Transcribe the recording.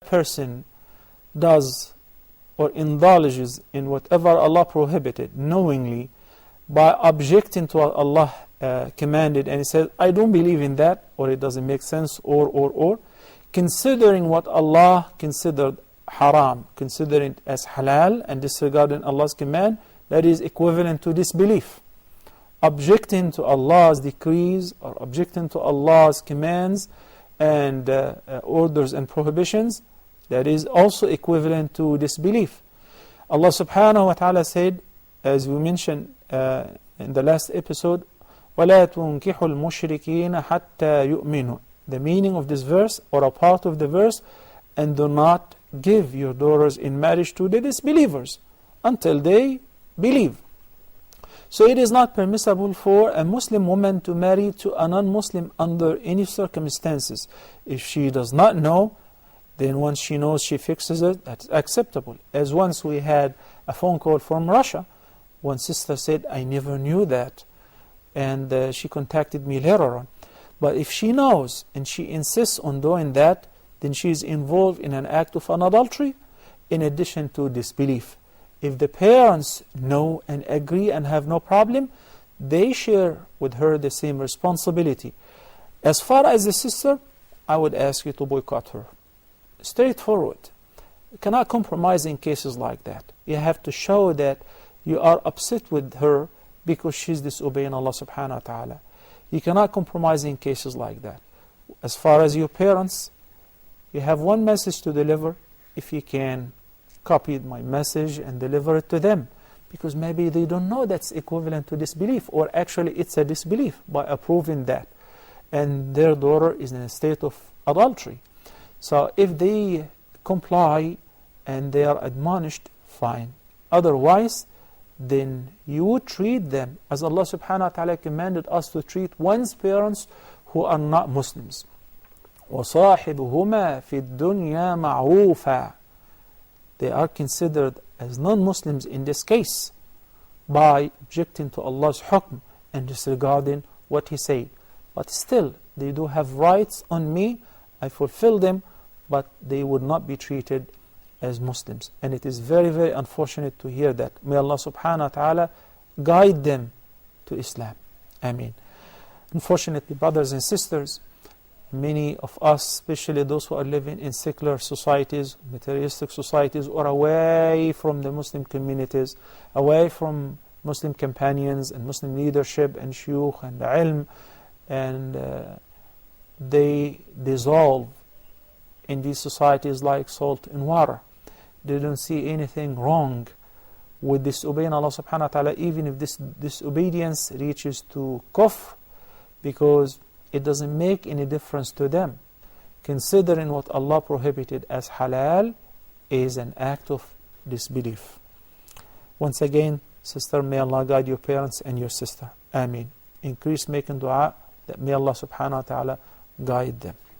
person does or indulges in whatever Allah prohibited knowingly by objecting to what Allah commanded, and he says, I don't believe in that, or it doesn't make sense, or considering what Allah considered haram, considering it as halal, and disregarding Allah's command, that is equivalent to disbelief. Objecting to Allah's decrees or objecting to Allah's commands and orders and prohibitions, that is also equivalent to disbelief. Allah subhanahu wa ta'ala said, as we mentioned in the last episode, وَلَا تُنْكِحُ الْمُشْرِكِينَ حَتَّى يُؤْمِنُوا. The meaning of this verse, or a part of the verse, and do not give your daughters in marriage to the disbelievers until they believe. So it is not permissible for a Muslim woman to marry to a non-Muslim under any circumstances. If she does not know, then once she knows, she fixes it, that's acceptable. As once we had a phone call from Russia, one sister said, I never knew that, and she contacted me later on. But if she knows and she insists on doing that, then she is involved in an act of an adultery in addition to disbelief. If the parents know and agree and have no problem, they share with her the same responsibility. As far as the sister, I would ask you to boycott her. Straightforward. You cannot compromise in cases like that. You have to show that you are upset with her because she's disobeying Allah subhanahu wa ta'ala. You cannot compromise in cases like that. As far as your parents, you have one message to deliver. If you can copy my message and deliver it to them, because maybe they don't know that's equivalent to disbelief, or actually it's a disbelief by approving that, and their daughter is in a state of adultery. So if they comply and they are admonished, fine. Otherwise, then you would treat them as Allah subhanahu wa ta'ala commanded us to treat one's parents who are not Muslims. وَصَاحِبُهُمَا فِي الدُّنْيَا مَعْرُوفًا. They are considered as non-Muslims in this case by objecting to Allah's hukm and disregarding what He said. But still, they do have rights on me, I fulfill them, but they would not be treated as Muslims. And it is very, very unfortunate to hear that. May Allah subhanahu wa ta'ala guide them to Islam. Ameen. Unfortunately, brothers and sisters, many of us, especially those who are living in secular societies, materialistic societies, or away from the Muslim communities, away from Muslim companions and Muslim leadership and shuyukh and ilm, and they dissolve in these societies like salt in water. They don't see anything wrong with disobeying Allah subhanahu wa ta'ala, even if this disobedience reaches to kufr, because it doesn't make any difference to them. Considering what Allah prohibited as halal is an act of disbelief. Once again, sister, may Allah guide your parents and your sister. Ameen. Increase making dua that may Allah subhanahu wa ta'ala guide them.